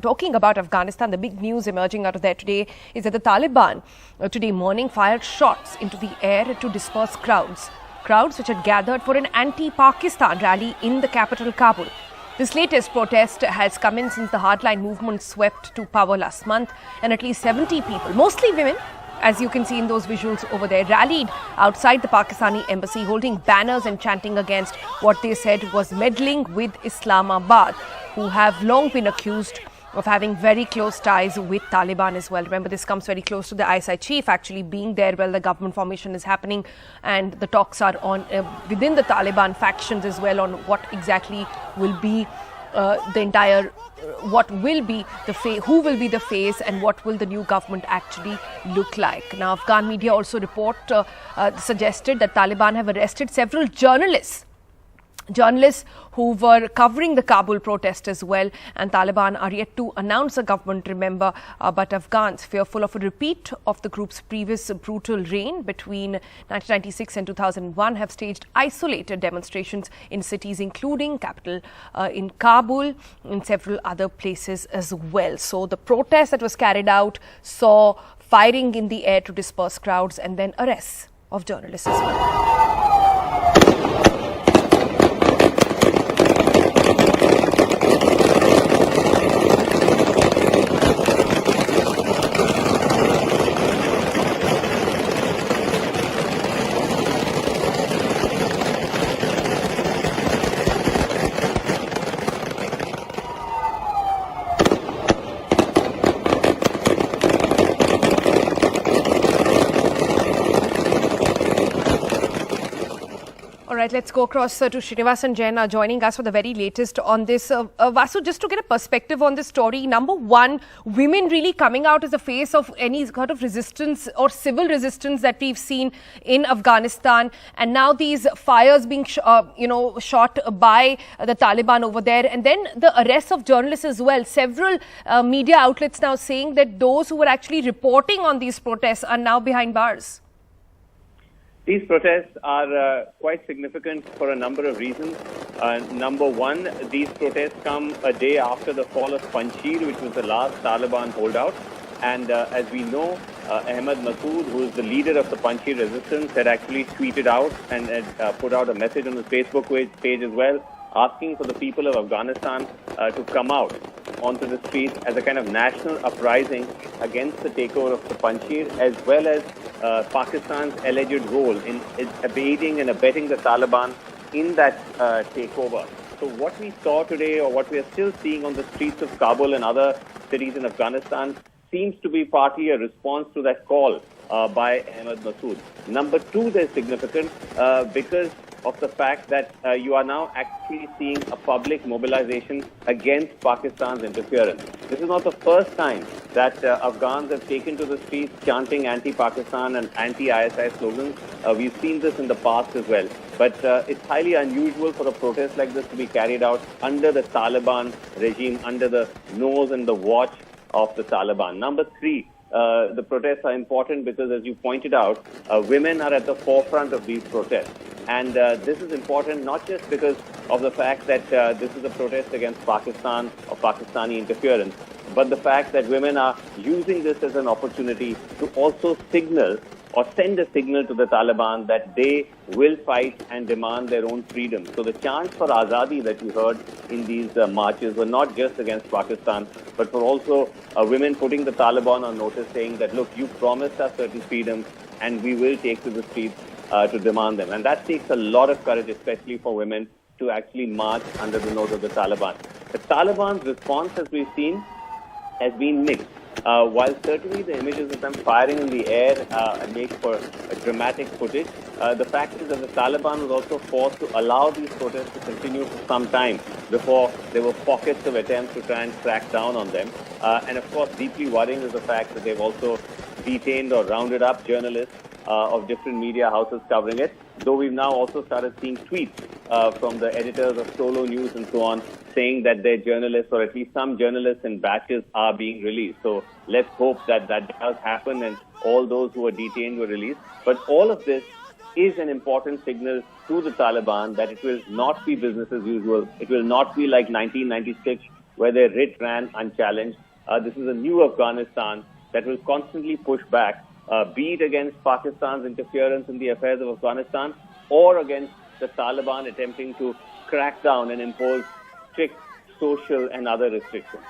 talking about Afghanistan, the big news emerging out of there today is that the Taliban today morning fired shots into the air to disperse crowds which had gathered for an anti-Pakistan rally in the capital Kabul. This latest protest has come in since the hardline movement swept to power last month, and at least 70 people, mostly women, as you can see in those visuals over there, rallied outside the Pakistani embassy holding banners and chanting against what they said was meddling with Islamabad, who have long been accused of having very close ties with Taliban as well. Remember, this comes very close to the ISI chief actually being there while the government formation is happening, and the talks are on within the Taliban factions as well on what exactly will be the entire what will be the who will be the face and what will the new government actually look like. Now, Afghan media also suggested that Taliban have arrested several journalists who were covering the Kabul protest as well, and Taliban are yet to announce a government, remember, but Afghans, fearful of a repeat of the group's previous brutal reign between 1996 and 2001, have staged isolated demonstrations in cities including capital in Kabul and several other places as well. So the protest that was carried out saw firing in the air to disperse crowds and then arrests of journalists as well. All right, let's go across to Srinivasan Jain joining us for the very latest on this. Vasu, just to get a perspective on this story, number one, women really coming out as a face of any sort of resistance or civil resistance that we've seen in Afghanistan, and now these fires being shot by the Taliban over there, and then the arrest of journalists as well. Several media outlets now saying that those who were actually reporting on these protests are now behind bars. These protests are quite significant for a number of reasons. Number one, these protests come a day after the fall of Panjshir, which was the last Taliban holdout. And as we know, Ahmad Masood, who is the leader of the Panjshir resistance, had actually tweeted out and had put out a message on his Facebook page as well, asking for the people of Afghanistan to come out onto the streets as a kind of national uprising against the takeover of the Panjshir, as well as Pakistan's alleged role in aiding and abetting the Taliban in that takeover. So what we saw today, or what we are still seeing on the streets of Kabul and other cities in Afghanistan, seems to be partly a response to that call by Ahmad Masood. Number two, they're significant because of the fact that you are now actually seeing a public mobilization against Pakistan's interference. This is not the first time that Afghans have taken to the streets chanting anti-Pakistan and anti-ISI slogans. We've seen this in the past as well. But it's highly unusual for a protest like this to be carried out under the Taliban regime, under the nose and the watch of the Taliban. Number three, the protests are important because, as you pointed out, women are at the forefront of these protests. And this is important not just because of the fact that this is a protest against Pakistan or Pakistani interference, but the fact that women are using this as an opportunity to also signal or send a signal to the Taliban that they will fight and demand their own freedom. So the chants for Azadi that you heard in these marches were not just against Pakistan, but for also women putting the Taliban on notice, saying that, look, you promised us certain freedoms and we will take to the streets to demand them. And that takes a lot of courage, especially for women, to actually march under the nose of the Taliban. The Taliban's response, as we've seen, has been mixed. While certainly the images of them firing in the air make for a dramatic footage, the fact is that the Taliban was also forced to allow these protests to continue for some time before there were pockets of attempts to try and crack down on them. And of course, deeply worrying is the fact that they've also detained or rounded up journalists of different media houses covering it, though we've now also started seeing tweets from the editors of Solo News and so on, saying that their journalists, or at least some journalists in batches, are being released. So let's hope that that does happen and all those who are detained were released. But all of this is an important signal to the Taliban that it will not be business as usual. It will not be like 1996 where their writ ran unchallenged. This is a new Afghanistan that will constantly push back, be it against Pakistan's interference in the affairs of Afghanistan or against the Taliban attempting to crack down and impose strict social and other restrictions.